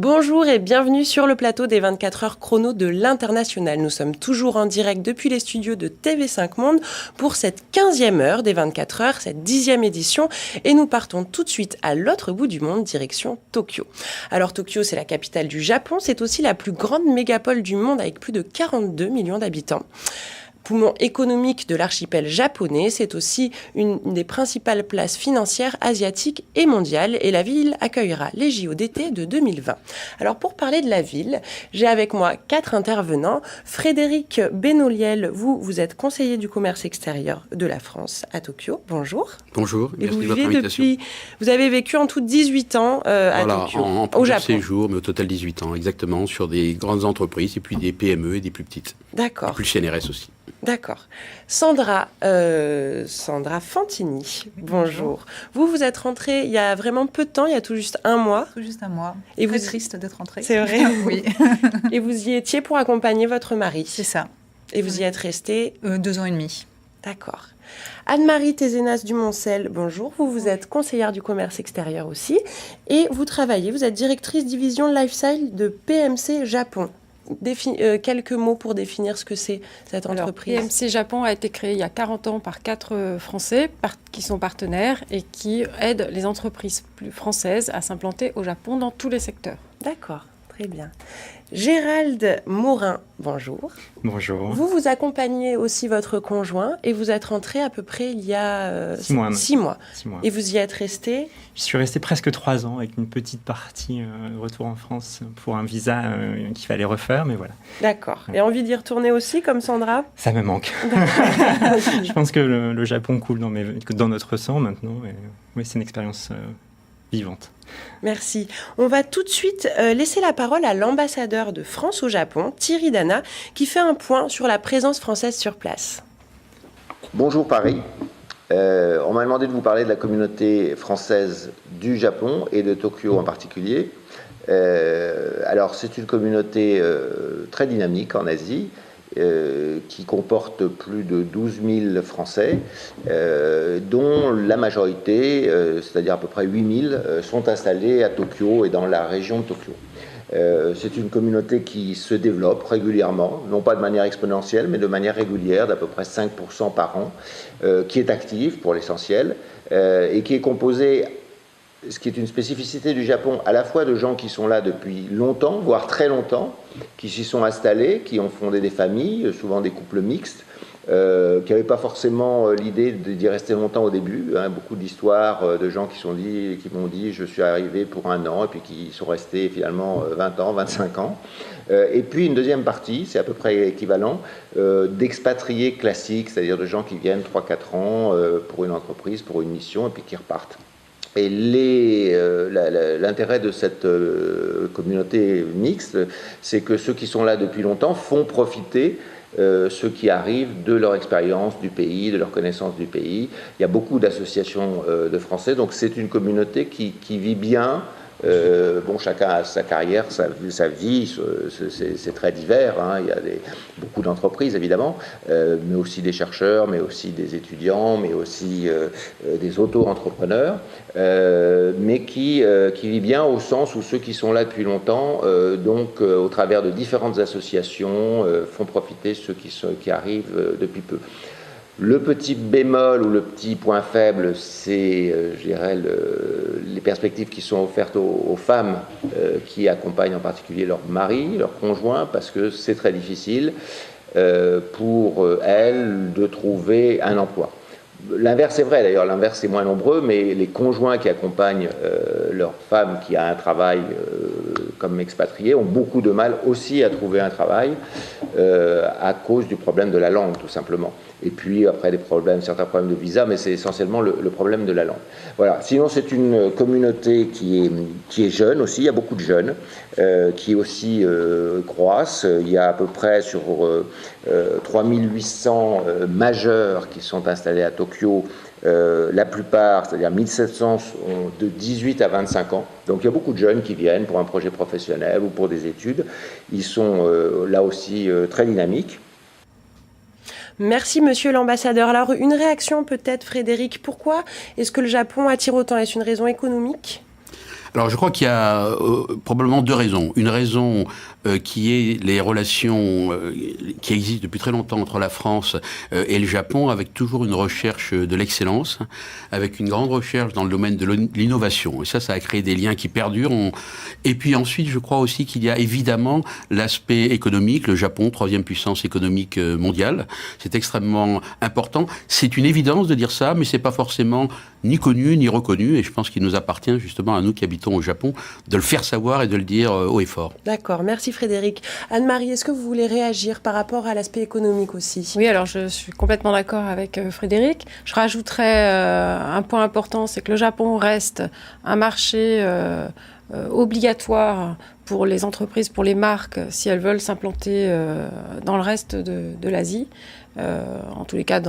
Bonjour et bienvenue sur le plateau des 24 heures chrono de l'International. Nous sommes toujours en direct depuis les studios de TV5 Monde pour cette 15e heure des 24 heures, cette 10e édition. Et nous partons tout de suite à l'autre bout du monde, direction Tokyo. Alors Tokyo, c'est la capitale du Japon, c'est aussi la plus grande mégapole du monde avec plus de 42 millions d'habitants. Poumon économique de l'archipel japonais, c'est aussi une des principales places financières asiatiques et mondiales et la ville accueillera les JO d'été de 2020. Alors pour parler de la ville, j'ai avec moi 4 intervenants. Frédéric Benoliel, vous êtes conseiller du commerce extérieur de la France à Tokyo. Bonjour. Bonjour, merci de votre invitation. Vous avez vécu en tout 18 ans à Tokyo, au Japon. Séjour, mais au total 18 ans, exactement, sur des grandes entreprises et puis des PME et des plus petites. D'accord. Et puis le CNRS aussi. D'accord. Sandra Fantini, bonjour. Vous êtes rentrée il y a vraiment peu de temps, il y a tout juste un mois. Tout juste un mois. Et Très triste d'être rentrée. C'est vrai. Oui. Et vous y étiez pour accompagner votre mari. C'est ça. Et vous y êtes restée 2 ans et demi. D'accord. Anne-Marie Tézénas Dumoncel, bonjour. Vous êtes conseillère du commerce extérieur aussi. Et vous êtes directrice division lifestyle de PMC Japon. Quelques mots pour définir ce que c'est cette entreprise. Alors, PMC Japon a été créé il y a 40 ans par 4 Français qui sont partenaires et qui aident les entreprises françaises à s'implanter au Japon dans tous les secteurs. D'accord, très bien. Gérald Morin, bonjour. Bonjour. Vous accompagnez aussi votre conjoint et vous êtes rentré à peu près il y a 6 mois. Et vous y êtes resté? Je suis resté presque 3 ans avec une petite partie de retour en France pour un visa qu'il fallait refaire, mais voilà. D'accord. Et envie d'y retourner aussi, comme Sandra? Ça me manque. Je pense que le Japon coule dans notre sang maintenant. Et, oui, c'est une expérience vivante. Merci. On va tout de suite laisser la parole à l'ambassadeur de France au Japon, Thierry Dana, qui fait un point sur la présence française sur place. Bonjour Paris. On m'a demandé de vous parler de la communauté française du Japon et de Tokyo en particulier. Alors c'est une communauté très dynamique en Asie, qui comporte plus de 12 000 Français, dont la majorité, c'est-à-dire à peu près 8 000, sont installés à Tokyo et dans la région de Tokyo. C'est une communauté qui se développe régulièrement, non pas de manière exponentielle, mais de manière régulière, d'à peu près 5% par an, qui est active pour l'essentiel, et qui est composée, ce qui est une spécificité du Japon, à la fois de gens qui sont là depuis longtemps, voire très longtemps, qui s'y sont installés, qui ont fondé des familles, souvent des couples mixtes, qui n'avaient pas forcément l'idée d'y rester longtemps au début. Beaucoup d'histoires de gens qui m'ont dit je suis arrivé pour 1 an, et puis qui sont restés finalement 20 ans, 25 ans. Et puis une deuxième partie, c'est à peu près équivalent, d'expatriés classiques, c'est-à-dire de gens qui viennent 3-4 ans pour une entreprise, pour une mission, et puis qui repartent. Et l'intérêt de cette communauté mixte, c'est que ceux qui sont là depuis longtemps font profiter ceux qui arrivent de leur expérience du pays, de leur connaissance du pays. Il y a beaucoup d'associations de Français, donc c'est une communauté qui vit bien. Chacun a sa carrière, sa vie, c'est très divers. Il y a beaucoup d'entreprises évidemment, mais aussi des chercheurs, mais aussi des étudiants, mais aussi des auto-entrepreneurs, mais qui vit bien au sens où ceux qui sont là depuis longtemps, au travers de différentes associations, font profiter ceux qui arrivent depuis peu. Le petit bémol ou le petit point faible, c'est, je dirais, les perspectives qui sont offertes aux femmes qui accompagnent en particulier leur mari, leur conjoint, parce que c'est très difficile pour elles de trouver un emploi. L'inverse est vrai, d'ailleurs, l'inverse est moins nombreux, mais les conjoints qui accompagnent leur femme qui a un travail comme expatriée ont beaucoup de mal aussi à trouver un travail à cause du problème de la langue, tout simplement. Et puis après certains problèmes de visa, mais c'est essentiellement le problème de la langue. Voilà. Sinon, c'est une communauté qui est jeune aussi. Il y a beaucoup de jeunes qui aussi croissent. Il y a à peu près sur 3800 majeurs qui sont installés à Tokyo. La plupart, c'est-à-dire 1700, ont de 18 à 25 ans. Donc il y a beaucoup de jeunes qui viennent pour un projet professionnel ou pour des études. Ils sont là aussi très dynamiques. Merci, monsieur l'ambassadeur. Alors, une réaction peut-être, Frédéric. Pourquoi est-ce que le Japon attire autant? Est-ce une raison économique? Alors, je crois qu'il y a probablement deux raisons. Une raison qui est les relations qui existent depuis très longtemps entre la France et le Japon, avec toujours une recherche de l'excellence, avec une grande recherche dans le domaine de l'innovation. Et ça a créé des liens qui perdurent. Et puis ensuite, je crois aussi qu'il y a évidemment l'aspect économique. Le Japon, 3e puissance économique mondiale, c'est extrêmement important. C'est une évidence de dire ça, mais c'est pas forcément ni connu ni reconnu. Et je pense qu'il nous appartient justement à nous qui habitons au Japon de le faire savoir et de le dire haut et fort. D'accord, merci Frédéric. Anne-Marie, est-ce que vous voulez réagir par rapport à l'aspect économique aussi ? Oui, alors je suis complètement d'accord avec Frédéric. Je rajouterais un point important, c'est que le Japon reste un marché obligatoire pour les entreprises, pour les marques, si elles veulent s'implanter dans le reste de l'Asie. En tous les cas,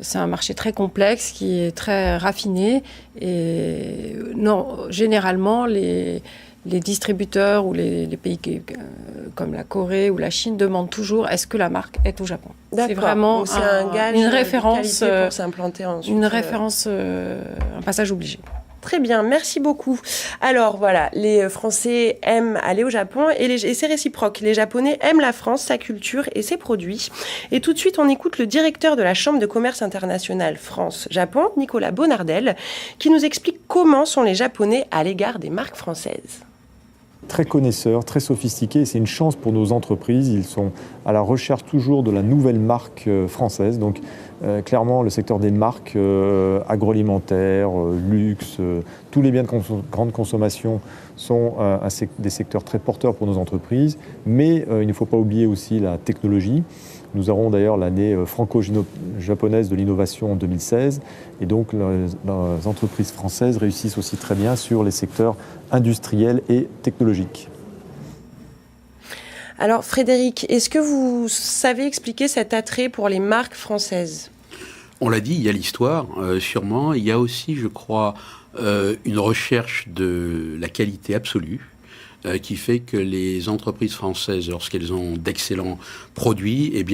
c'est un marché très complexe, qui est très raffiné. Et généralement, les distributeurs ou les pays comme la Corée ou la Chine demandent toujours est-ce que la marque est au Japon. D'accord. C'est vraiment donc c'est un gage une référence, de qualité pour s'implanter ensuite. Un passage obligé. Très bien, merci beaucoup. Alors voilà, les Français aiment aller au Japon et c'est réciproque. Les Japonais aiment la France, sa culture et ses produits. Et tout de suite, on écoute le directeur de la Chambre de commerce internationale France-Japon, Nicolas Bonardel, qui nous explique comment sont les Japonais à l'égard des marques françaises. Très connaisseurs, très sophistiqués. C'est une chance pour nos entreprises. Ils sont à la recherche toujours de la nouvelle marque française. Donc clairement, le secteur des marques agroalimentaires, luxe, tous les biens de grande consommation sont des secteurs très porteurs pour nos entreprises. Mais il ne faut pas oublier aussi la technologie. Nous aurons d'ailleurs l'année franco-japonaise de l'innovation en 2016. Et donc, les entreprises françaises réussissent aussi très bien sur les secteurs industriels et technologiques. Alors, Frédéric, est-ce que vous savez expliquer cet attrait pour les marques françaises ? On l'a dit, il y a l'histoire, sûrement. Il y a aussi, je crois, une recherche de la qualité absolue. Qui fait que les entreprises françaises, lorsqu'elles ont d'excellents produits,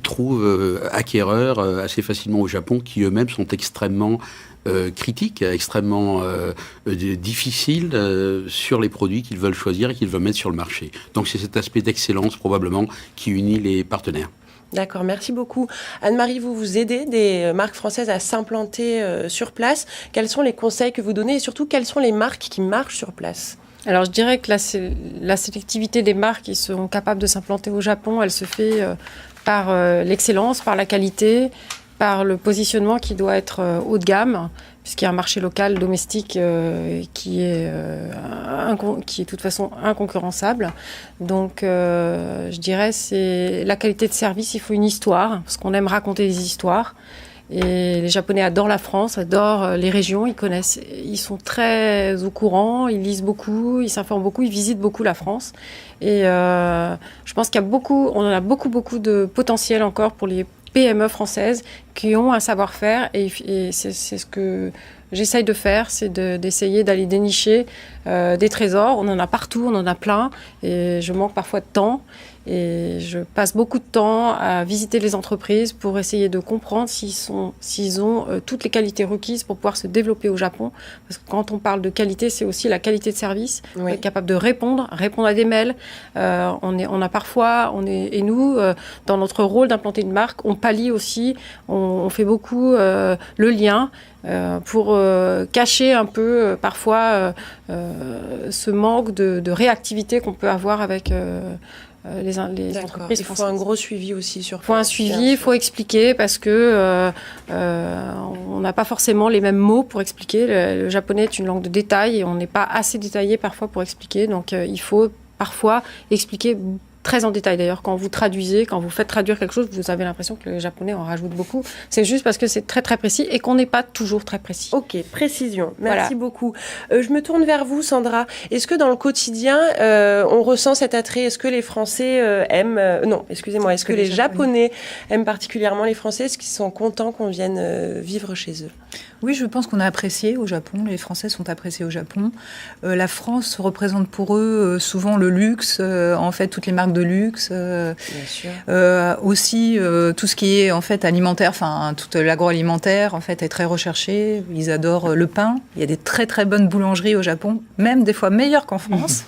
trouvent acquéreurs assez facilement au Japon, qui eux-mêmes sont extrêmement critiques, extrêmement difficiles sur les produits qu'ils veulent choisir et qu'ils veulent mettre sur le marché. Donc c'est cet aspect d'excellence probablement qui unit les partenaires. D'accord, merci beaucoup. Anne-Marie, vous aidez des marques françaises à s'implanter sur place. Quels sont les conseils que vous donnez et surtout quelles sont les marques qui marchent sur place ? Alors, je dirais que la sélectivité des marques qui sont capables de s'implanter au Japon, elle se fait par l'excellence, par la qualité, par le positionnement qui doit être haut de gamme, puisqu'il y a un marché local, domestique, qui est de toute façon inconcurrençable. Donc, je dirais, c'est la qualité de service, il faut une histoire, parce qu'on aime raconter des histoires. Et les Japonais adorent la France, adorent les régions, ils sont très au courant, ils lisent beaucoup, ils s'informent beaucoup, ils visitent beaucoup la France. Et je pense on en a beaucoup de potentiel encore pour les PME françaises qui ont un savoir-faire et c'est ce que j'essaye de faire, c'est d'essayer d'aller dénicher des trésors. On en a partout, on en a plein et je manque parfois de temps. Et je passe beaucoup de temps à visiter les entreprises pour essayer de comprendre s'ils ont toutes les qualités requises pour pouvoir se développer au Japon. Parce que quand on parle de qualité, c'est aussi la qualité de service. Oui. Être capable de répondre à des mails. Et nous, dans notre rôle d'implanter une marque, on pallie aussi, on fait beaucoup le lien pour cacher un peu parfois ce manque de réactivité qu'on peut avoir avec les entreprises il faut françaises. un gros suivi aussi sur place. Il faut un suivi, il faut expliquer parce que on n'a pas forcément les mêmes mots pour expliquer. Le japonais est une langue de détail et on n'est pas assez détaillé parfois pour expliquer. Donc il faut parfois expliquer très en détail. D'ailleurs, quand vous traduisez, quand vous faites traduire quelque chose, vous avez l'impression que les Japonais en rajoutent beaucoup. C'est juste parce que c'est très très précis et qu'on n'est pas toujours très précis. Ok, précision. Merci beaucoup. Je me tourne vers vous, Sandra. Est-ce que dans le quotidien, on ressent cet attrait ? Est-ce que les Français aiment... Est-ce que les Japonais aiment particulièrement les Français ? Est-ce qu'ils sont contents qu'on vienne vivre chez eux ? Oui, je pense qu'on a apprécié au Japon. Les Français sont appréciés au Japon. La France représente pour eux souvent le luxe. En fait, toutes les marques marques de luxe. Bien sûr. Aussi, tout ce qui est en fait alimentaire, enfin tout l'agroalimentaire en fait est très recherché. Ils adorent le pain. Il y a des très très bonnes boulangeries au Japon, même des fois meilleures qu'en France.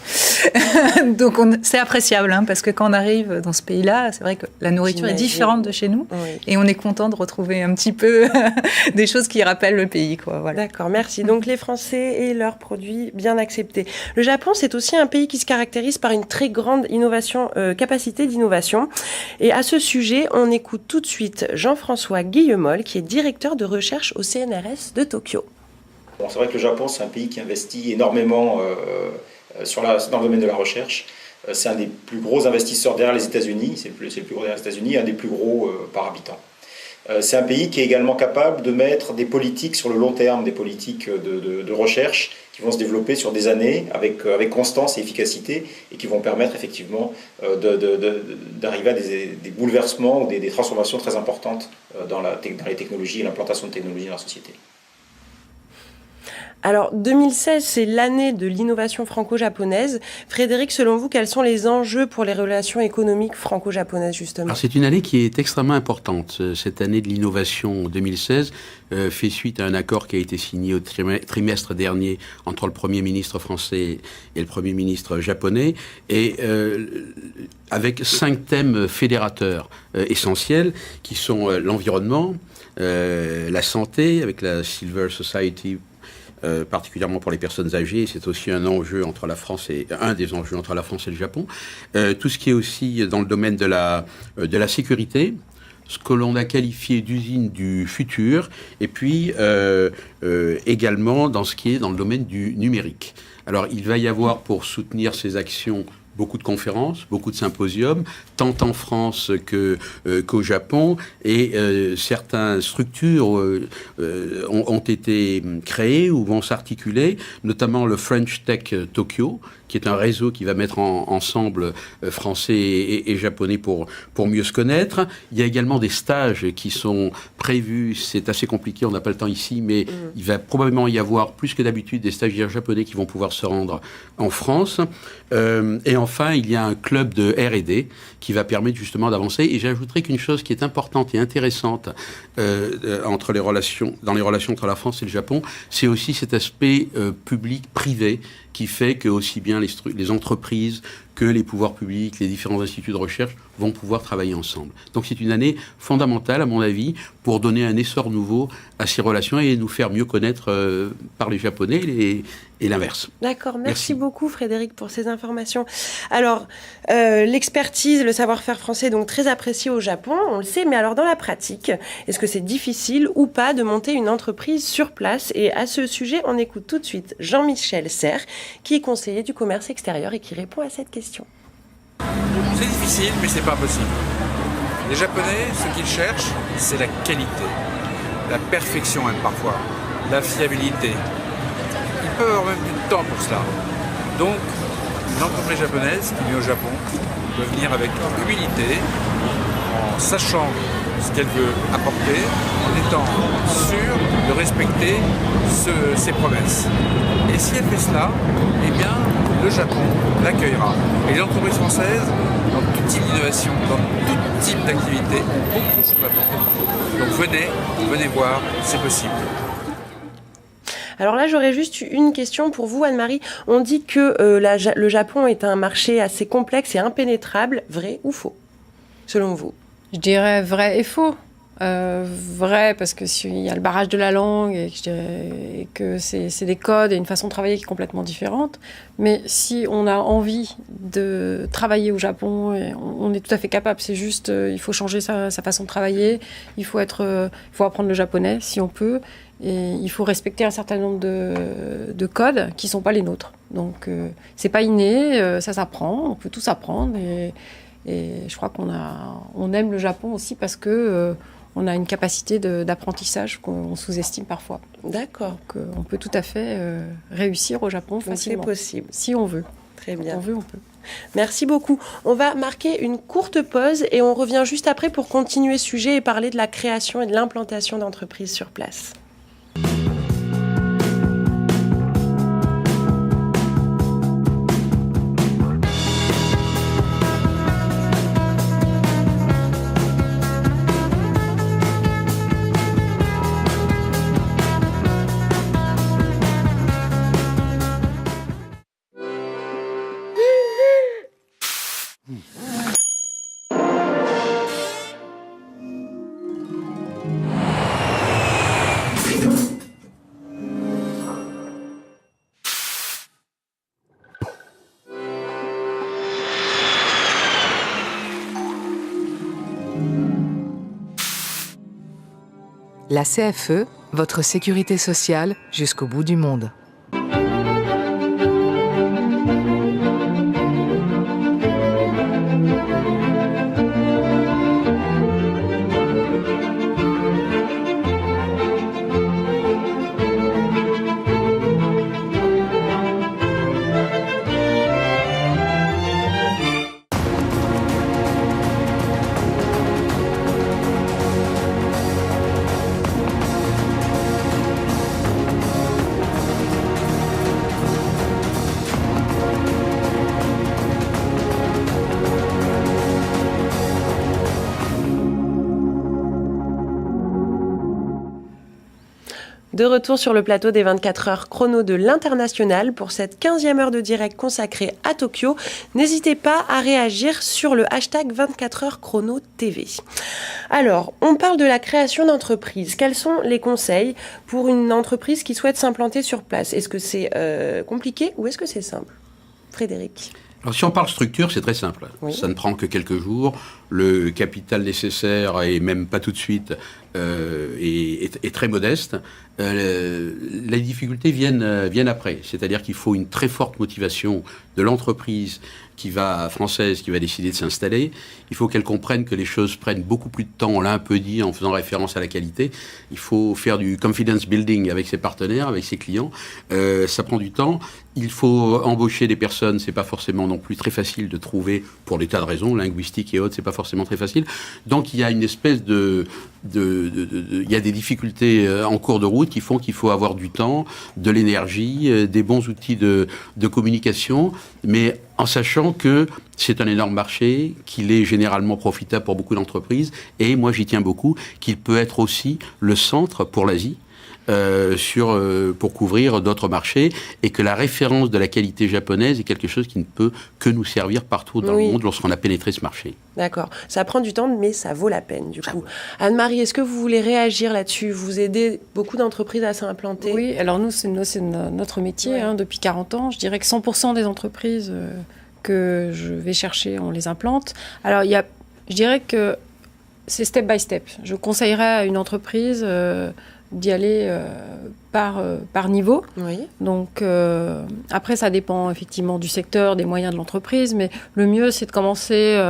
Donc c'est appréciable, hein, parce que quand on arrive dans ce pays-là, c'est vrai que la nourriture est différente de chez nous, et on est content de retrouver un petit peu des choses qui rappellent le pays, quoi. Voilà. D'accord, merci. Donc les Français et leurs produits bien acceptés. Le Japon, c'est aussi un pays qui se caractérise par une très grande capacité d'innovation. Et à ce sujet, on écoute tout de suite Jean-François Guillemol, qui est directeur de recherche au CNRS de Tokyo. Bon, c'est vrai que le Japon, c'est un pays qui investit énormément dans le domaine de la recherche. C'est un des plus gros investisseurs derrière les États-Unis, c'est le plus gros derrière les États-Unis, un des plus gros par habitant. C'est un pays qui est également capable de mettre des politiques sur le long terme, des politiques de recherche qui vont se développer sur des années avec constance et efficacité et qui vont permettre effectivement d'arriver à des bouleversements ou des transformations très importantes dans les technologies et l'implantation de technologies dans la société. Alors, 2016, c'est l'année de l'innovation franco-japonaise. Frédéric, selon vous, quels sont les enjeux pour les relations économiques franco-japonaises, justement ? Alors, c'est une année qui est extrêmement importante. Cette année de l'innovation 2016 fait suite à un accord qui a été signé au trimestre dernier entre le Premier ministre français et le Premier ministre japonais, et avec 5 thèmes fédérateurs essentiels, qui sont l'environnement, la santé, avec la Silver Society, particulièrement pour les personnes âgées, c'est aussi un des enjeux entre la France et le Japon. Tout ce qui est aussi dans le domaine de la sécurité, ce que l'on a qualifié d'usine du futur, et puis également dans ce qui est dans le domaine du numérique. Alors, il va y avoir pour soutenir ces actions beaucoup de conférences, beaucoup de symposiums, tant en France qu'au Japon, et certaines structures ont été créées ou vont s'articuler, notamment le French Tech Tokyo, qui est un réseau qui va mettre ensemble français et japonais pour mieux se connaître. Il y a également des stages qui sont prévus, c'est assez compliqué, on n'a pas le temps ici, mais il va probablement y avoir, plus que d'habitude, des stagiaires japonais qui vont pouvoir se rendre en France. Et enfin, il y a un club de R&D qui va permettre justement d'avancer. Et j'ajouterai qu'une chose qui est importante et intéressante dans les relations entre la France et le Japon, c'est aussi cet aspect public-privé qui fait que aussi bien les entreprises que les pouvoirs publics, les différents instituts de recherche vont pouvoir travailler ensemble. Donc c'est une année fondamentale, à mon avis, pour donner un essor nouveau à ces relations et nous faire mieux connaître par les Japonais et l'inverse. D'accord, merci beaucoup Frédéric pour ces informations. Alors, l'expertise, le savoir-faire français est donc très apprécié au Japon, on le sait, mais alors dans la pratique, est-ce que c'est difficile ou pas de monter une entreprise sur place ? Et à ce sujet, on écoute tout de suite Jean-Michel Serre, qui est conseiller du commerce extérieur et qui répond à cette question. C'est difficile, mais c'est pas impossible. Les Japonais, ce qu'ils cherchent, c'est la qualité, la perfection même parfois, la fiabilité. Ils peuvent avoir même du temps pour cela. Donc, une entreprise japonaise qui vient au Japon doit venir avec humilité, en sachant ce qu'elle veut apporter, en étant sûre de respecter ses promesses. Et si elle fait cela, eh bien, le Japon l'accueillera. Et les entreprises françaises, dans tout type d'innovation, dans tout type d'activité, ont beaucoup de choses à apporter. Donc venez voir, c'est possible. Alors là, j'aurais juste une question pour vous, Anne-Marie. On dit que le Japon est un marché assez complexe et impénétrable. Vrai ou faux, selon vous ? Je dirais vrai et faux. Vrai, parce que s'il y a le barrage de la langue et que c'est des codes et une façon de travailler qui est complètement différente. Mais si on a envie de travailler au Japon, on est tout à fait capable. C'est juste, il faut changer sa façon de travailler. Il faut apprendre le japonais si on peut. Et il faut respecter un certain nombre de codes qui ne sont pas les nôtres. Donc, c'est pas inné, ça s'apprend. On peut tout s'apprendre. Et je crois qu'on aime le Japon aussi parce que on a une capacité d'apprentissage qu'on sous-estime parfois. D'accord. Donc, on peut tout à fait réussir au Japon facilement. C'est possible. Si on veut. Très bien. Quand on veut, on peut. Merci beaucoup. On va marquer une courte pause et on revient juste après pour continuer ce sujet et parler de la création et de l'implantation d'entreprises sur place. La CFE, votre sécurité sociale jusqu'au bout du monde. De retour sur le plateau des 24 heures chrono de l'International pour cette 15e heure de direct consacrée à Tokyo. N'hésitez pas à réagir sur le hashtag 24 heures chrono TV. Alors, on parle de la création d'entreprises. Quels sont les conseils pour une entreprise qui souhaite s'implanter sur place? Est-ce que c'est compliqué ou est-ce que c'est simple? Frédéric. Alors, si on parle structure, c'est très simple. Oui. Ça ne prend que quelques jours. Le capital nécessaire, et même pas tout de suite, est très modeste. Les difficultés viennent après. C'est-à-dire qu'il faut une très forte motivation de l'entreprise française qui va décider de s'installer. Il faut qu'elle comprenne que les choses prennent beaucoup plus de temps. On l'a un peu dit en faisant référence à la qualité. Il faut faire du confidence building avec ses partenaires, avec ses clients. Ça prend du temps. Il faut embaucher des personnes. C'est pas forcément non plus très facile de trouver, pour des tas de raisons, linguistiques et autres, c'est pas forcément très facile. Donc il y a une espèce il y a des difficultés en cours de route qui font qu'il faut avoir du temps, de l'énergie, des bons outils de communication, mais en sachant que c'est un énorme marché, qu'il est généralement profitable pour beaucoup d'entreprises, et moi j'y tiens beaucoup, qu'il peut être aussi le centre pour l'Asie, pour couvrir d'autres marchés, et que la référence de la qualité japonaise est quelque chose qui ne peut que nous servir partout dans le monde lorsqu'on a pénétré ce marché. D'accord. Ça prend du temps, mais ça vaut la peine, du coup. Anne-Marie, est-ce que vous voulez réagir là-dessus? Vous aidez beaucoup d'entreprises à s'implanter? Oui, alors nous, c'est notre métier depuis 40 ans. Je dirais que 100% des entreprises que je vais chercher, on les implante. Alors, je dirais que c'est step by step. Je conseillerais à une entreprise d'y aller par niveau. Oui. Donc, après, ça dépend effectivement du secteur, des moyens de l'entreprise, mais le mieux, c'est de commencer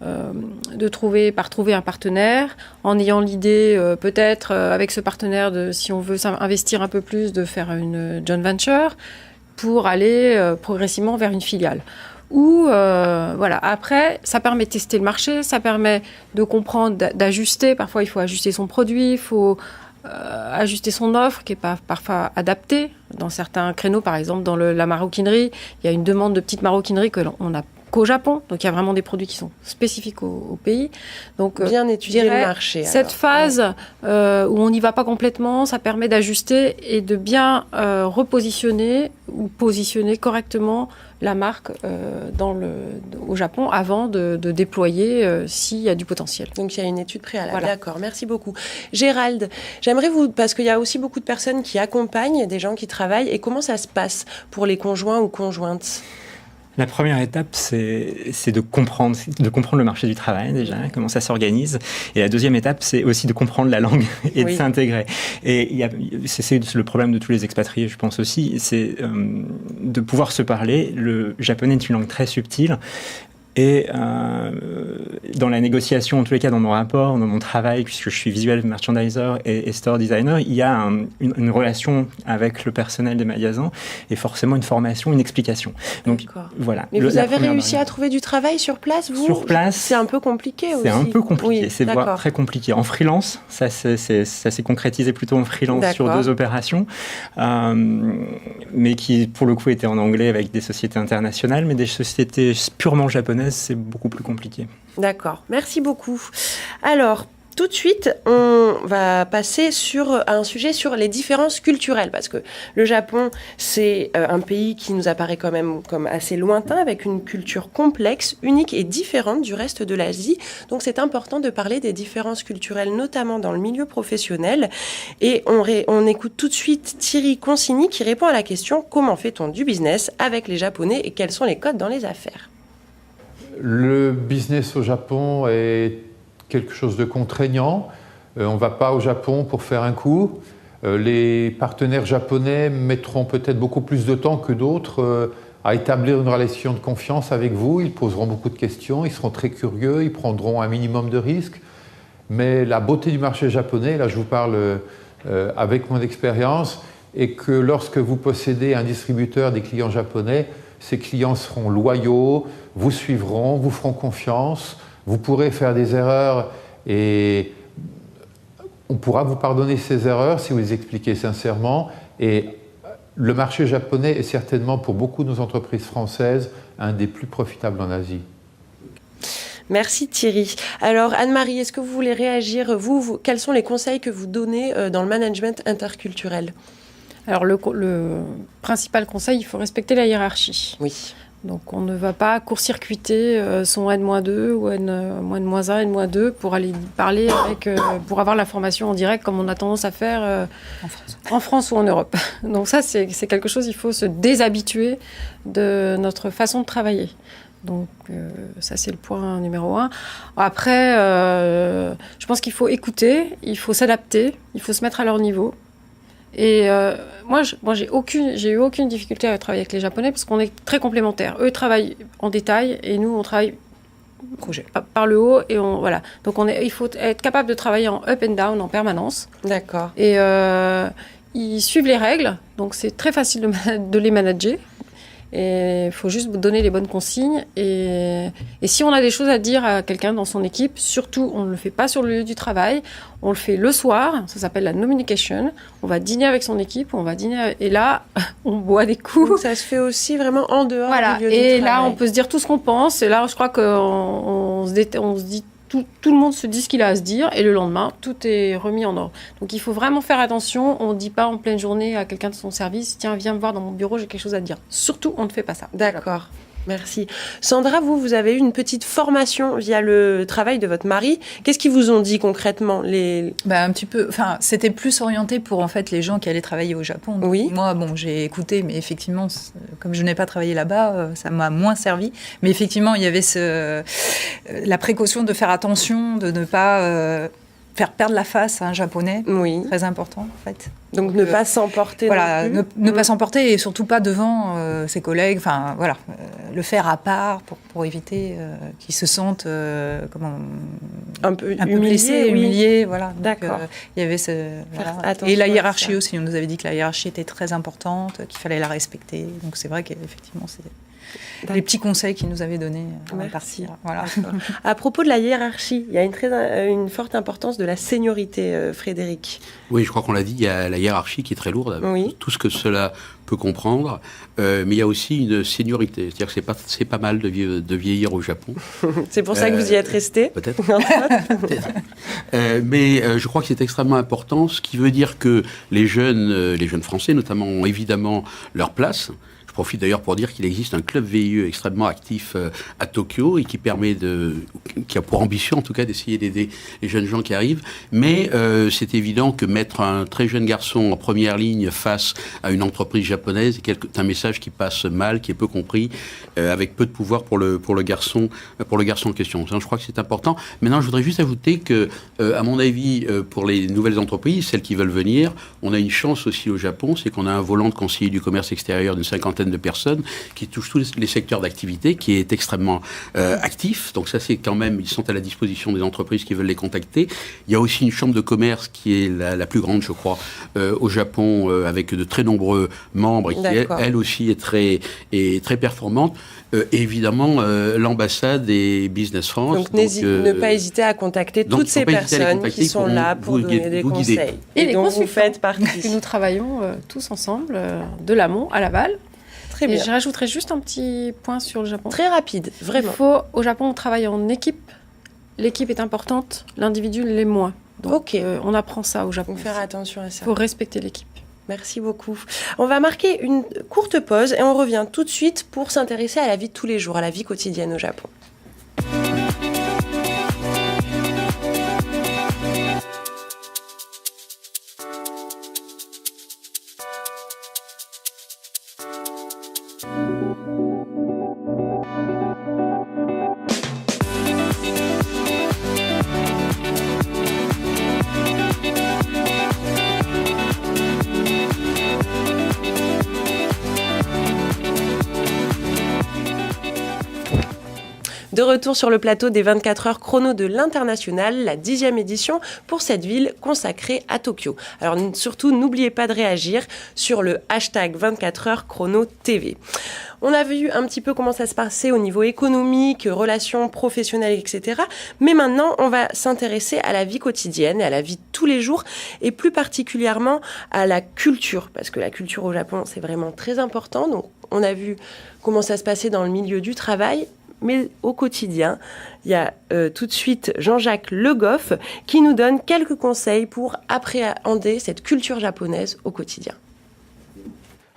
par trouver un partenaire, en ayant l'idée, peut-être, avec ce partenaire, si on veut investir un peu plus, de faire une joint venture pour aller progressivement vers une filiale. Ou, après, ça permet de tester le marché, ça permet de comprendre, d'ajuster. Parfois, il faut ajuster son produit, il faut ajuster son offre qui n'est pas parfois adaptée. Dans certains créneaux, par exemple, dans la maroquinerie, il y a une demande de petites maroquineries qu'on n'a qu'au Japon. Donc, il y a vraiment des produits qui sont spécifiques au pays. Donc, bien étudier le marché. Cette phase où on n'y va pas complètement, ça permet d'ajuster et de bien repositionner ou positionner correctement la marque au Japon avant de déployer s'il y a du potentiel. Donc, il y a une étude préalable. Voilà. D'accord, merci beaucoup. Gérald, parce qu'il y a aussi beaucoup de personnes qui accompagnent des gens qui travaillent. Et comment ça se passe pour les conjoints ou conjointes? La première étape, c'est de comprendre le marché du travail déjà, comment ça s'organise. Et la deuxième étape, c'est aussi de comprendre la langue et de s'intégrer. Et c'est le problème de tous les expatriés, je pense aussi, c'est de pouvoir se parler. Le japonais est une langue très subtile. Et dans la négociation, en tous les cas dans mon rapport, dans mon travail, puisque je suis visual merchandiser et store designer, il y a une relation avec le personnel des magasins et forcément une formation, une explication. Donc voilà. Mais vous avez réussi à trouver du travail sur place, vous? Sur place, c'est un peu compliqué aussi. C'est un peu compliqué, c'est très compliqué. En freelance, ça s'est concrétisé plutôt en freelance sur 2 opérations, mais qui pour le coup étaient en anglais avec des sociétés internationales, mais des sociétés purement japonaises, c'est beaucoup plus compliqué. D'accord, merci beaucoup. Alors, tout de suite, on va passer à un sujet sur les différences culturelles, parce que le Japon, c'est un pays qui nous apparaît quand même comme assez lointain, avec une culture complexe, unique et différente du reste de l'Asie. Donc c'est important de parler des différences culturelles, notamment dans le milieu professionnel. Et on écoute tout de suite Thierry Consigny qui répond à la question « Comment fait-on du business avec les Japonais et quels sont les codes dans les affaires ?» Le business au Japon est quelque chose de contraignant. On ne va pas au Japon pour faire un coup. Les partenaires japonais mettront peut-être beaucoup plus de temps que d'autres à établir une relation de confiance avec vous. Ils poseront beaucoup de questions, ils seront très curieux, ils prendront un minimum de risques. Mais la beauté du marché japonais, là je vous parle avec mon expérience, est que lorsque vous possédez un distributeur des clients japonais, ces clients seront loyaux, vous suivront, vous feront confiance, vous pourrez faire des erreurs et on pourra vous pardonner ces erreurs si vous les expliquez sincèrement. Et le marché japonais est certainement pour beaucoup de nos entreprises françaises un des plus profitables en Asie. Merci Thierry. Alors Anne-Marie, est-ce que vous voulez réagir, quels sont les conseils que vous donnez dans le management interculturel ? Alors le principal conseil, il faut respecter la hiérarchie. Oui. Donc on ne va pas court-circuiter son N-2 ou N-1, N-2 pour aller parler pour avoir l'information en direct comme on a tendance à faire en France ou en Europe. Donc ça c'est quelque chose, il faut se déshabituer de notre façon de travailler. Donc ça c'est le point numéro 1. Après, je pense qu'il faut écouter, il faut s'adapter, il faut se mettre à leur niveau. Et moi j'ai eu aucune difficulté à travailler avec les Japonais parce qu'on est très complémentaires. Eux travaillent en détail et nous on travaille par le haut et voilà. Donc il faut être capable de travailler en up and down en permanence. D'accord. Et ils suivent les règles, donc c'est très facile de les manager. Et il faut juste donner les bonnes consignes. Et si on a des choses à dire à quelqu'un dans son équipe, surtout, on ne le fait pas sur le lieu du travail. On le fait le soir. Ça s'appelle la communication. On va dîner avec son équipe. Et là, on boit des coups. Donc ça se fait aussi vraiment en dehors du lieu du travail. Et là, on peut se dire tout ce qu'on pense. Et là, je crois qu'on se dit... Tout le monde se dit ce qu'il a à se dire et le lendemain, tout est remis en ordre. Donc il faut vraiment faire attention. On ne dit pas en pleine journée à quelqu'un de son service « Tiens, viens me voir dans mon bureau, j'ai quelque chose à te dire ». Surtout, on ne fait pas ça. D'accord. Merci. Sandra, vous avez eu une petite formation via le travail de votre mari. Qu'est-ce qu'ils vous ont dit concrètement Un petit peu. Enfin, c'était plus orienté pour en fait les gens qui allaient travailler au Japon. Donc, oui. Moi, j'ai écouté, mais effectivement, comme je n'ai pas travaillé là-bas, ça m'a moins servi. Mais effectivement, il y avait la précaution de faire attention, de ne pas faire perdre la face à un Japonais. Oui. Très important, en fait. Donc ne pas s'emporter. Voilà, non plus. ne pas s'emporter et surtout pas devant ses collègues. Enfin, voilà, le faire à part pour éviter qu'ils se sentent un peu blessés, humiliés. Voilà. D'accord. Il y avait et la hiérarchie aussi. On nous avait dit que la hiérarchie était très importante, qu'il fallait la respecter. Donc c'est vrai qu'effectivement, c'est les petits conseils qu'ils nous avaient donnés avant de partir. Voilà. À propos de la hiérarchie, il y a une forte importance de la seniorité, Frédéric. Oui, je crois qu'on l'a dit, il y a la hiérarchie qui est très lourde, oui. Tout ce que cela peut comprendre, mais il y a aussi une seniorité, c'est-à-dire que c'est pas mal de vieillir au Japon. C'est pour ça que vous y êtes resté. Peut-être. Mais je crois que c'est extrêmement important, ce qui veut dire que les jeunes Français, notamment, ont évidemment leur place. Je profite d'ailleurs pour dire qu'il existe un club VIE extrêmement actif à Tokyo et qui a pour ambition en tout cas d'essayer d'aider les jeunes gens qui arrivent. Mais c'est évident que mettre un très jeune garçon en première ligne face à une entreprise japonaise est un message qui passe mal, qui est peu compris, avec peu de pouvoir pour le garçon en question. Je crois que c'est important. Maintenant, je voudrais juste ajouter que, à mon avis, pour les nouvelles entreprises, celles qui veulent venir, on a une chance aussi au Japon, c'est qu'on a un volant de conseiller du commerce extérieur d'une 50aine de personnes qui touchent tous les secteurs d'activité, qui est extrêmement actif. Donc ça, c'est quand même, ils sont à la disposition des entreprises qui veulent les contacter. Il y a aussi une chambre de commerce qui est la plus grande, je crois, au Japon, avec de très nombreux membres et qui, elle aussi, est très performante. Et évidemment, l'ambassade et Business France. Donc ne pas hésiter à contacter toutes ces personnes qui sont là pour donner des conseils. Et les dont vous faites partie. Nous travaillons tous ensemble, de l'amont à l'aval. Très bien. Et je rajouterais juste un petit point sur le Japon. Très rapide, vraiment. Au Japon, on travaille en équipe. L'équipe est importante, l'individu l'est moins. Donc, on apprend ça au Japon. Faut faire attention à ça. Il faut respecter l'équipe. Merci beaucoup. On va marquer une courte pause et on revient tout de suite pour s'intéresser à la vie de tous les jours, à la vie quotidienne au Japon. De retour sur le plateau des 24 heures chrono de l'International, la 10e édition pour cette ville consacrée à Tokyo. Alors surtout, n'oubliez pas de réagir sur le hashtag 24 heures chrono TV. On a vu un petit peu comment ça se passait au niveau économique, relations professionnelles, etc. Mais maintenant, on va s'intéresser à la vie quotidienne et à la vie de tous les jours, et plus particulièrement à la culture, parce que la culture au Japon, c'est vraiment très important. Donc, on a vu comment ça se passait dans le milieu du travail, mais au quotidien, il y a tout de suite Jean-Jacques Le Goff qui nous donne quelques conseils pour appréhender cette culture japonaise au quotidien.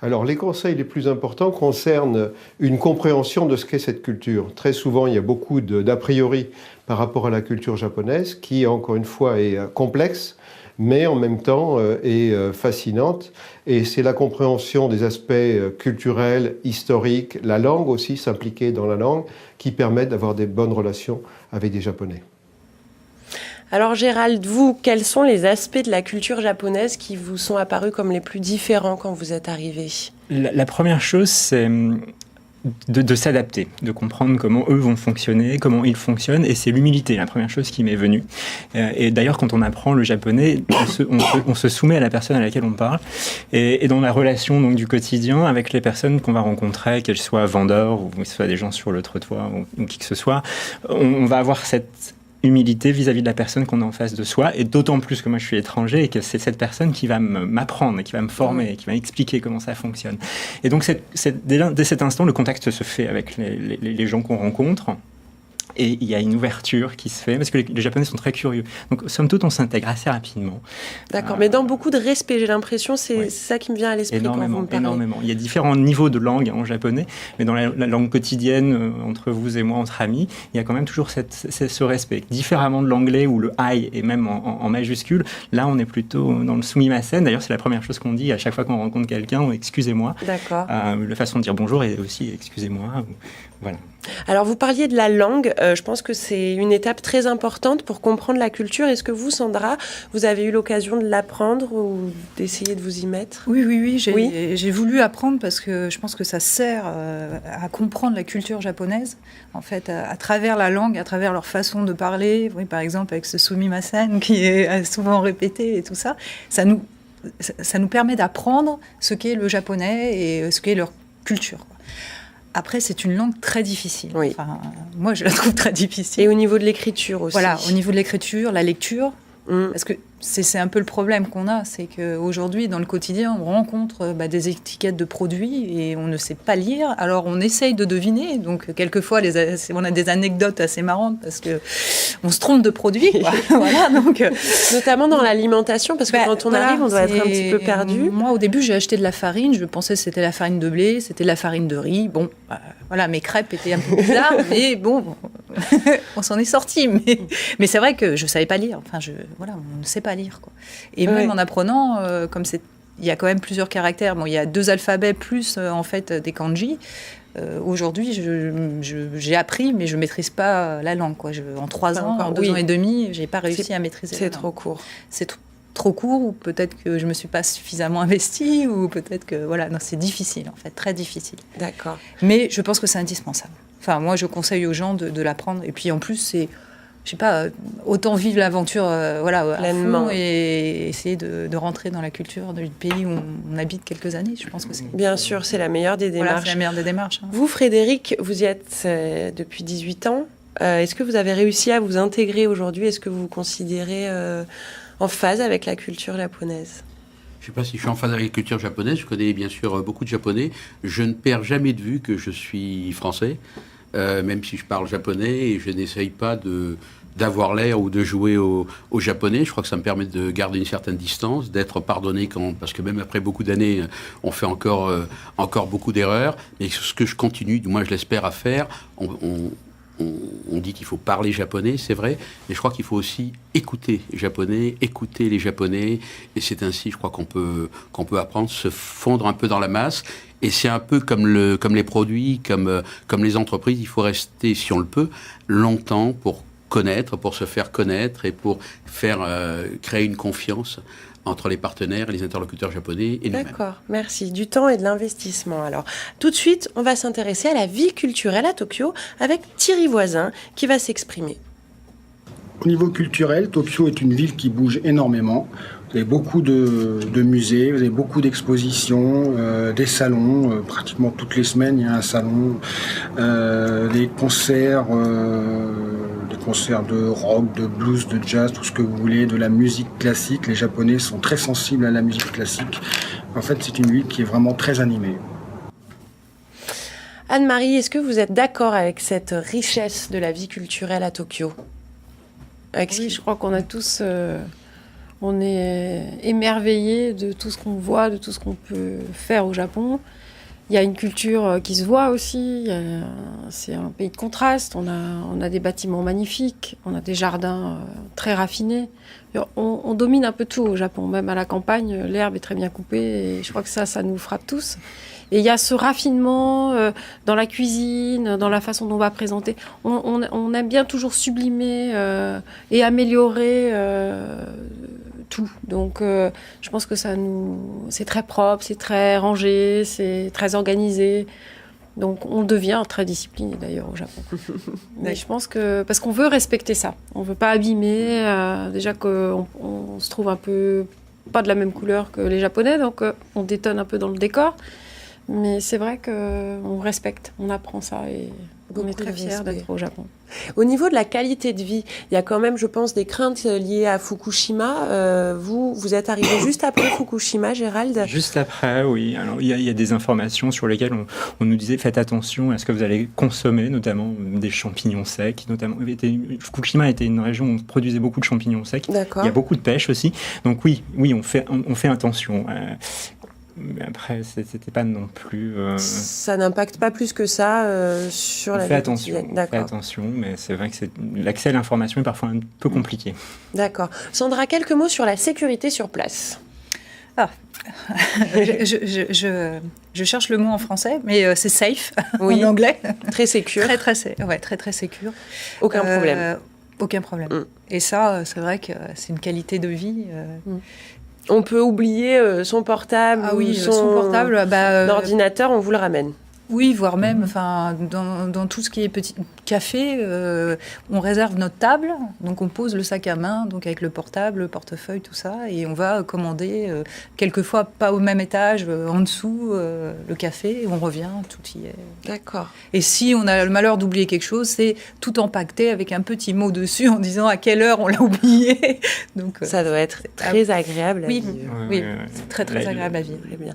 Alors, les conseils les plus importants concernent une compréhension de ce qu'est cette culture. Très souvent, il y a beaucoup d'a priori par rapport à la culture japonaise, qui, encore une fois, est complexe, mais en même temps est fascinante. Et c'est la compréhension des aspects culturels, historiques, la langue aussi, s'impliquer dans la langue, qui permettent d'avoir des bonnes relations avec des Japonais. Alors Gérald, vous, quels sont les aspects de la culture japonaise qui vous sont apparus comme les plus différents quand vous êtes arrivé ? La première chose, c'est de s'adapter, de comprendre comment eux vont fonctionner, comment ils fonctionnent, et c'est l'humilité, la première chose qui m'est venue. Et d'ailleurs, quand on apprend le japonais, on se soumet à la personne à laquelle on parle, et dans la relation donc, du quotidien avec les personnes qu'on va rencontrer, qu'elles soient vendeurs, ou que ce soit des gens sur le trottoir, ou qui que ce soit, on va avoir cette humilité vis-à-vis de la personne qu'on a en face de soi, et d'autant plus que moi je suis étranger et que c'est cette personne qui va m'apprendre, qui va me former, qui va m'expliquer comment ça fonctionne. Et donc dès cet instant, le contact se fait avec les gens qu'on rencontre. Et il y a une ouverture qui se fait, parce que les Japonais sont très curieux. Donc, somme toute, on s'intègre assez rapidement. D'accord, mais dans beaucoup de respect, j'ai l'impression, c'est ça qui me vient à l'esprit quand vous me parlez. Énormément. Il y a différents niveaux de langue en japonais, mais dans la langue quotidienne, entre vous et moi, entre amis, il y a quand même toujours ce respect. Différemment de l'anglais, où le « I » est même en majuscule, là, on est plutôt dans le sumimasen. D'ailleurs, c'est la première chose qu'on dit à chaque fois qu'on rencontre quelqu'un, « excusez-moi ». D'accord. La façon de dire bonjour est aussi « excusez-moi ». Voilà. Alors, vous parliez de la langue. Je pense que c'est une étape très importante pour comprendre la culture. Est-ce que vous, Sandra, vous avez eu l'occasion de l'apprendre ou d'essayer de vous y mettre ? Oui. J'ai voulu apprendre parce que je pense que ça sert à comprendre la culture japonaise, en fait, à travers la langue, à travers leur façon de parler. Oui, par exemple, avec ce sumimasen qui est souvent répété et tout ça. Ça nous permet d'apprendre ce qu'est le japonais et ce qu'est leur culture. Après, c'est une langue très difficile. Oui. Enfin, moi, je la trouve très difficile. Et au niveau de l'écriture aussi. Voilà, au niveau de l'écriture, la lecture. Parce que c'est un peu le problème qu'on a, c'est qu'aujourd'hui, dans le quotidien, on rencontre des étiquettes de produits et on ne sait pas lire. Alors, on essaye de deviner. Donc, quelquefois, on a des anecdotes assez marrantes parce qu'on se trompe de produits. Voilà, donc, notamment dans l'alimentation, parce que quand on arrive, on doit être un petit peu perdu. Moi, au début, j'ai acheté de la farine. Je pensais que c'était la farine de blé, c'était la farine de riz. Bon, voilà, mes crêpes étaient un peu bizarres, mais bon, on s'en est sorti. Mais c'est vrai que je ne savais pas lire. Enfin, on ne sait pas lire, quoi. Et même en apprenant, il y a quand même plusieurs caractères. Bon, il y a 2 alphabets plus en fait des kanji. Aujourd'hui, j'ai appris, mais je maîtrise pas la langue, quoi. En 3 ans, en 2 ans et demi, j'ai pas réussi à maîtriser. C'est trop court. C'est trop court, ou peut-être que je me suis pas suffisamment investie, ou peut-être que non, c'est difficile en fait, très difficile. D'accord. Mais je pense que c'est indispensable. Enfin, moi, je conseille aux gens de l'apprendre. Et puis en plus, c'est je sais pas, autant vivre l'aventure pleinement et essayer de rentrer dans la culture du pays où on habite quelques années. Je pense que c'est... Bien sûr, c'est la meilleure des démarches. Voilà, c'est la meilleure des démarches. Vous, Frédéric, vous y êtes depuis 18 ans. Est-ce que vous avez réussi à vous intégrer aujourd'hui ? Est-ce que vous vous considérez en phase avec la culture japonaise ? Je ne sais pas si je suis en phase avec la culture japonaise. Je connais bien sûr beaucoup de Japonais. Je ne perds jamais de vue que je suis français. Même si je parle japonais, et je n'essaye pas d'avoir l'air ou de jouer au japonais. Je crois que ça me permet de garder une certaine distance, d'être pardonné parce que même après beaucoup d'années, on fait encore beaucoup d'erreurs. Mais ce que je continue, du moins je l'espère, à faire, on dit qu'il faut parler japonais, c'est vrai, mais je crois qu'il faut aussi écouter les Japonais, et c'est ainsi, je crois, qu'on peut apprendre, se fondre un peu dans la masse. Et c'est un peu comme les produits, comme les entreprises, il faut rester, si on le peut, longtemps pour connaître, pour se faire connaître et pour créer une confiance entre les partenaires et les interlocuteurs japonais et nous-mêmes. D'accord, merci. Du temps et de l'investissement. Alors, tout de suite, on va s'intéresser à la vie culturelle à Tokyo avec Thierry Voisin qui va s'exprimer. Au niveau culturel, Tokyo est une ville qui bouge énormément. Vous avez beaucoup de musées, vous avez beaucoup d'expositions, des salons. Pratiquement toutes les semaines, il y a un salon, des concerts de rock, de blues, de jazz, tout ce que vous voulez, de la musique classique. Les Japonais sont très sensibles à la musique classique. En fait, c'est une ville qui est vraiment très animée. Anne-Marie, est-ce que vous êtes d'accord avec cette richesse de la vie culturelle à Tokyo ? Oui, je crois qu'on a tous... on est émerveillés de tout ce qu'on voit, de tout ce qu'on peut faire au Japon. Il y a une culture qui se voit aussi. C'est un pays de contraste. On a des bâtiments magnifiques. On a des jardins très raffinés. On domine un peu tout au Japon. Même à la campagne, l'herbe est très bien coupée. Et je crois que ça nous frappe tous. Et il y a ce raffinement dans la cuisine, dans la façon dont on va présenter. On aime bien toujours sublimer et améliorer tout. Donc, je pense que c'est très propre, c'est très rangé, c'est très organisé. Donc, on devient très discipliné d'ailleurs au Japon. Mais je pense que parce qu'on veut respecter ça, on veut pas abîmer. Déjà qu'on se trouve un peu pas de la même couleur que les Japonais, donc on détonne un peu dans le décor. Mais c'est vrai qu'on respecte, on apprend ça et on est très fiers d'être au Japon. Au niveau de la qualité de vie, il y a quand même, je pense, des craintes liées à Fukushima. Vous êtes arrivé juste après Fukushima, Gérald ? Juste après, oui. Alors, il y a des informations sur lesquelles on nous disait faites attention à ce que vous allez consommer, notamment des champignons secs. Fukushima était une région où on produisait beaucoup de champignons secs. D'accord. Il y a beaucoup de pêche aussi. Donc oui, on fait attention. Mais après, c'était pas non plus... Ça n'impacte pas plus que ça sur la vie quotidienne. On fait attention, mais c'est vrai que l'accès à l'information est parfois un peu compliqué. D'accord. Sandra, quelques mots sur la sécurité sur place. Je cherche le mot en français, mais c'est safe en anglais. Très sécure. Très sécure. Aucun problème. Aucun problème. Et ça, c'est vrai que c'est une qualité de vie... On peut oublier son portable son portable, ordinateur, on vous le ramène. Oui, voire même dans tout ce qui est petit café, on réserve notre table, donc on pose le sac à main, donc avec le portable, le portefeuille, tout ça, et on va commander, quelquefois pas au même étage, en dessous, le café, et on revient, tout y est. D'accord. Et si on a le malheur d'oublier quelque chose, c'est tout empaqueté avec un petit mot dessus en disant à quelle heure on l'a oublié. Donc, ça doit être très agréable à vivre. Oui, c'est très agréable à vivre. Très bien.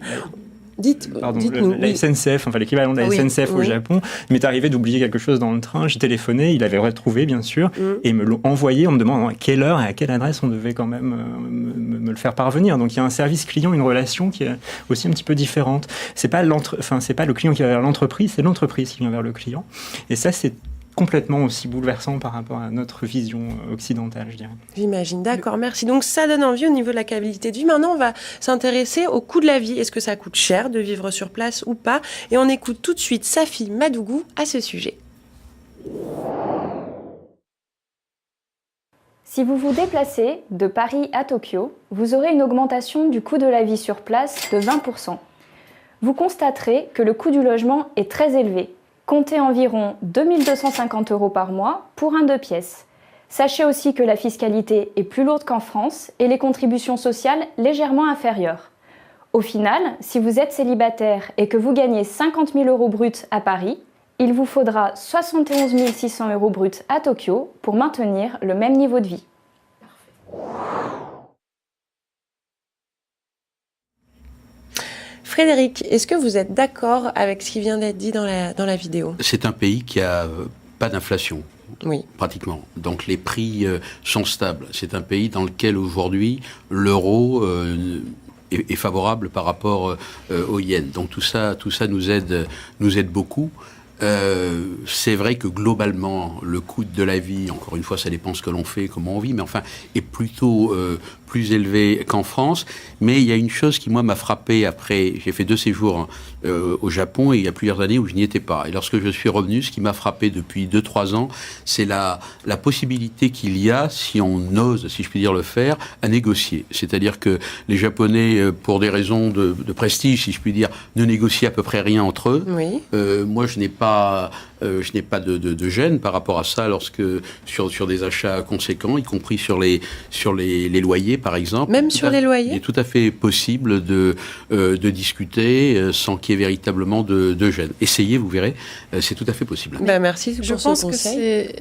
Dites-nous. La SNCF, l'équivalent de la SNCF au Japon, il m'est arrivé d'oublier quelque chose dans le train, j'ai téléphoné, il avait retrouvé bien sûr, et me l'ont envoyé en me demandant à quelle heure et à quelle adresse on devait quand même me le faire parvenir. Donc il y a un service client, une relation qui est aussi un petit peu différente. C'est pas le client qui va vers l'entreprise, c'est l'entreprise qui vient vers le client. Et ça, c'est complètement aussi bouleversant par rapport à notre vision occidentale, je dirais. J'imagine, d'accord, merci. Donc ça donne envie au niveau de la qualité de vie. Maintenant, on va s'intéresser au coût de la vie. Est-ce que ça coûte cher de vivre sur place ou pas ? Et on écoute tout de suite Safi Madougou à ce sujet. Si vous vous déplacez de Paris à Tokyo, vous aurez une augmentation du coût de la vie sur place de 20%. Vous constaterez que le coût du logement est très élevé. Comptez environ 2 250 € par mois pour un 2 pièces. Sachez aussi que la fiscalité est plus lourde qu'en France et les contributions sociales légèrement inférieures. Au final, si vous êtes célibataire et que vous gagnez 50 000 € bruts à Paris, il vous faudra 71 600 € bruts à Tokyo pour maintenir le même niveau de vie. Frédéric, est-ce que vous êtes d'accord avec ce qui vient d'être dit dans la vidéo ? C'est un pays qui a pas d'inflation. Oui. Pratiquement. Donc les prix sont stables. C'est un pays dans lequel aujourd'hui l'euro est favorable par rapport au yen. Donc tout ça nous aide beaucoup. C'est vrai que globalement, le coût de la vie, encore une fois, ça dépend ce que l'on fait, comment on vit, mais enfin, est plutôt plus élevé qu'en France. Mais il y a une chose qui, moi, m'a frappé après. J'ai fait 2 séjours au Japon et il y a plusieurs années où je n'y étais pas. Et lorsque je suis revenu, ce qui m'a frappé depuis 2-3 ans, c'est la possibilité qu'il y a, si on ose, si je puis dire, le faire, à négocier. C'est-à-dire que les Japonais, pour des raisons de prestige, si je puis dire, ne négocient à peu près rien entre eux. Oui. Moi, je n'ai pas de gêne par rapport à ça lorsque sur des achats conséquents, y compris sur les loyers, par exemple. Même sur les loyers ? Il est tout à fait possible de discuter sans qu'il y ait véritablement de gêne. Essayez, vous verrez, c'est tout à fait possible. Merci pour Je pense que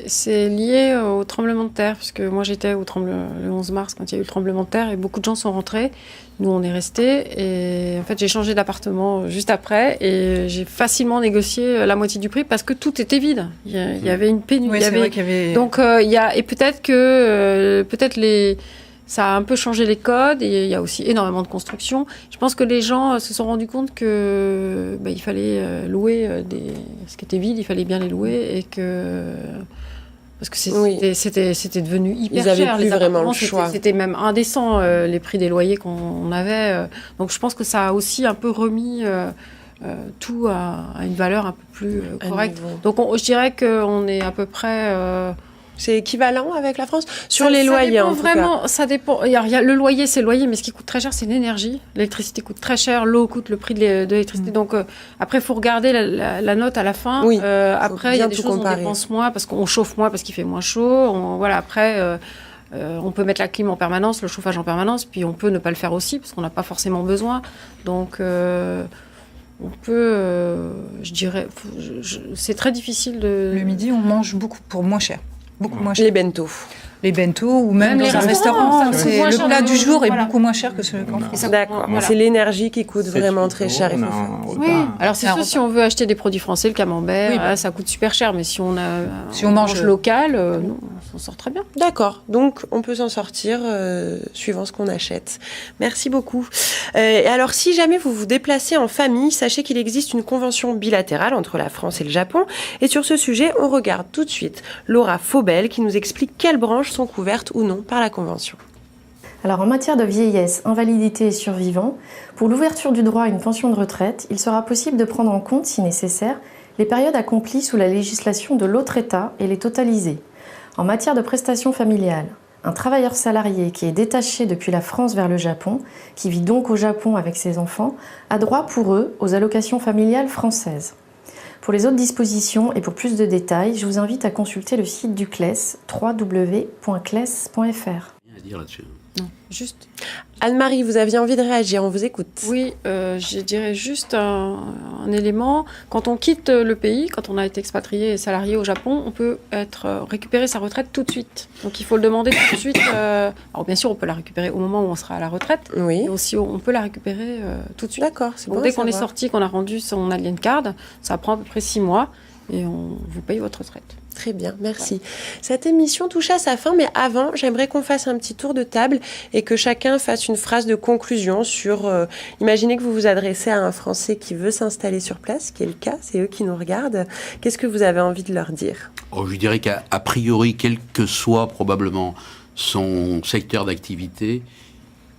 c'est lié au tremblement de terre, parce que moi j'étais le 11 mars quand il y a eu le tremblement de terre et beaucoup de gens sont rentrés. Nous, on est restés et en fait, j'ai changé d'appartement juste après et j'ai facilement négocié la moitié du prix parce que tout était vide. Il y avait une pénurie. Oui, c'est vrai qu'il y avait... Donc, et peut-être que ça a un peu changé les codes et il y a aussi énormément de construction. Je pense que les gens se sont rendus compte que il fallait louer ce qui était vide, il fallait bien les louer et que... Parce que c'était devenu hyper cher. Ils n'avaient plus vraiment le choix. C'était même indécent, les prix des loyers qu'on avait. Donc je pense que ça a aussi un peu remis tout à une valeur un peu plus correcte. Donc je dirais qu'on est à peu près... C'est équivalent avec la France sur les loyers, en tout vraiment, cas. Ça dépend. Il y a le loyer, c'est le loyer, mais ce qui coûte très cher, c'est l'énergie. L'électricité coûte très cher, l'eau coûte le prix de l'électricité. Donc après, il faut regarder la note à la fin. Oui, après, il y a des choses où on dépense moins parce qu'on chauffe moins parce qu'il fait moins chaud. Après, on peut mettre la clim en permanence, le chauffage en permanence, puis on peut ne pas le faire aussi parce qu'on n'a pas forcément besoin. Donc on peut, je dirais, c'est très difficile de... Le midi, on mange beaucoup pour moins cher. Beaucoup moins cher. Les bento. Les bento ou même dans un restaurant, le plat du jour est beaucoup moins cher que celui qu'en France. D'accord. Voilà. C'est l'énergie qui coûte vraiment très cher. Oui. Alors c'est sûr, si on veut acheter des produits français, le camembert, ça coûte super cher, mais si on mange local, on s'en sort très bien. D'accord. Donc on peut s'en sortir suivant ce qu'on achète. Merci beaucoup. Et alors si jamais vous vous déplacez en famille, sachez qu'il existe une convention bilatérale entre la France et le Japon. Et sur ce sujet, on regarde tout de suite Laura Faubel qui nous explique quelles branches sont couvertes ou non par la Convention. Alors en matière de vieillesse, invalidité et survivants, pour l'ouverture du droit à une pension de retraite, il sera possible de prendre en compte, si nécessaire, les périodes accomplies sous la législation de l'autre État et les totaliser. En matière de prestations familiales, un travailleur salarié qui est détaché depuis la France vers le Japon, qui vit donc au Japon avec ses enfants, a droit pour eux aux allocations familiales françaises. Pour les autres dispositions et pour plus de détails, je vous invite à consulter le site du CLES, www.cles.fr. Rien à dire là-dessus. Non, juste. Anne-Marie, vous aviez envie de réagir, on vous écoute. Oui, je dirais juste un élément. Quand on quitte le pays, quand on a été expatrié et salarié au Japon, on peut récupérer sa retraite tout de suite. Donc il faut le demander tout de suite. Alors bien sûr, on peut la récupérer au moment où on sera à la retraite. Oui. Et aussi, on peut la récupérer tout de suite. D'accord, c'est bon. Dès qu'on est sorti, qu'on a rendu son Alien Card, ça prend à peu près 6 mois et on vous paye votre retraite. Très bien, merci. Ouais. Cette émission touche à sa fin, mais avant, j'aimerais qu'on fasse un petit tour de table et que chacun fasse une phrase de conclusion sur... imaginez que vous vous adressez à un Français qui veut s'installer sur place, ce qui est le cas, c'est eux qui nous regardent. Qu'est-ce que vous avez envie de leur dire ? Je dirais qu'à priori, quel que soit probablement son secteur d'activité,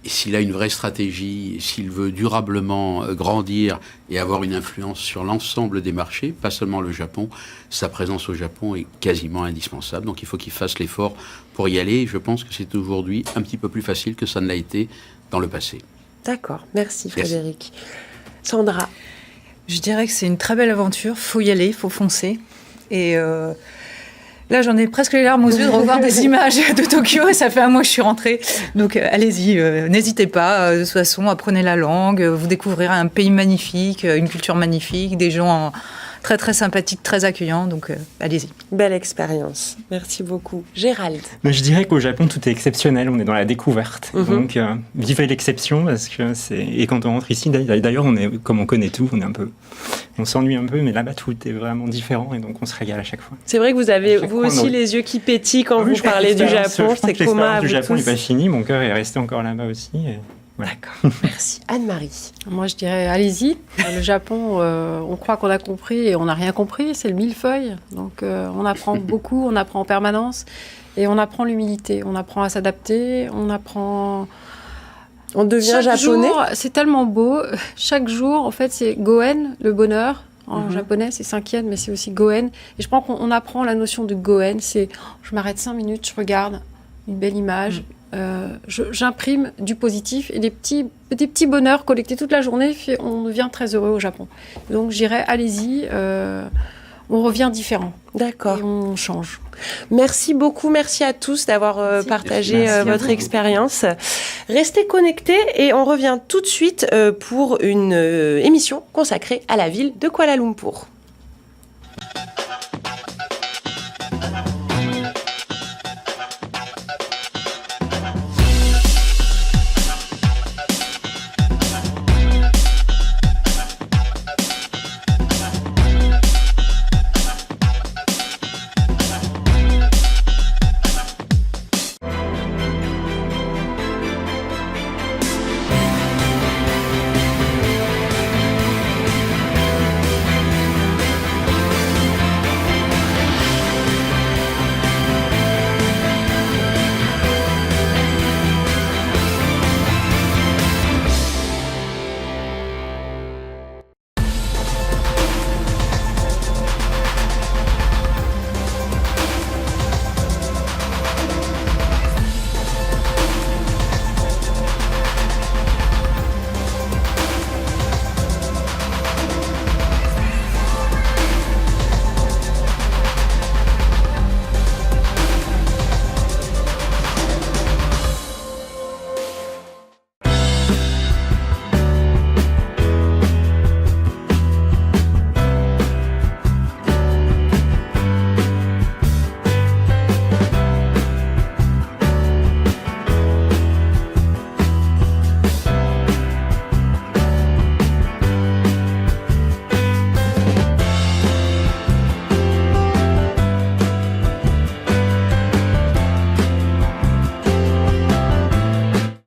s'il a une vraie stratégie, s'il veut durablement grandir et avoir une influence sur l'ensemble des marchés, pas seulement le Japon, sa présence au Japon est quasiment indispensable. Donc il faut qu'il fasse l'effort pour y aller. Je pense que c'est aujourd'hui un petit peu plus facile que ça ne l'a été dans le passé. D'accord, merci Frédéric. Sandra ? Je dirais que c'est une très belle aventure, il faut y aller, il faut foncer. Et... là, j'en ai presque les larmes aux yeux de revoir des images de Tokyo et ça fait 1 mois que je suis rentrée. Donc, allez-y, n'hésitez pas. De toute façon, apprenez la langue. Vous découvrirez un pays magnifique, une culture magnifique, des gens très, très sympathiques, très accueillants. Donc, allez-y. Belle expérience. Merci beaucoup. Gérald. Je dirais qu'au Japon, tout est exceptionnel. On est dans la découverte. Donc, vivez l'exception parce que c'est... Et quand on rentre ici, d'ailleurs, on est, comme on connaît tout, on s'ennuie un peu, mais là-bas, tout est vraiment différent et donc on se régale à chaque fois. C'est vrai que vous avez, vous aussi, les yeux qui pétillent quand vous parlez du Japon. C'est comment du Japon n'est pas fini, mon cœur est resté encore là-bas aussi. D'accord. Merci. Anne-Marie. Moi, je dirais, allez-y. Le Japon, on croit qu'on a compris et on n'a rien compris. C'est le millefeuille. Donc, on apprend beaucoup, on apprend en permanence. Et on apprend l'humilité. On apprend à s'adapter. On apprend... On devient Chaque japonais. jour, c'est tellement beau. Chaque jour, en fait, c'est Goen, le bonheur. En japonais, c'est 5e, mais c'est aussi Goen. Et je pense qu'on apprend la notion de Goen. C'est, je m'arrête 5 minutes, je regarde une belle image. J'imprime du positif et des petits bonheurs collectés toute la journée. On devient très heureux au Japon. Donc, j'irais, allez-y. On revient différent. D'accord. Et on change. Merci beaucoup, merci à tous d'avoir partagé votre expérience. Restez connectés et on revient tout de suite pour une émission consacrée à la ville de Kuala Lumpur.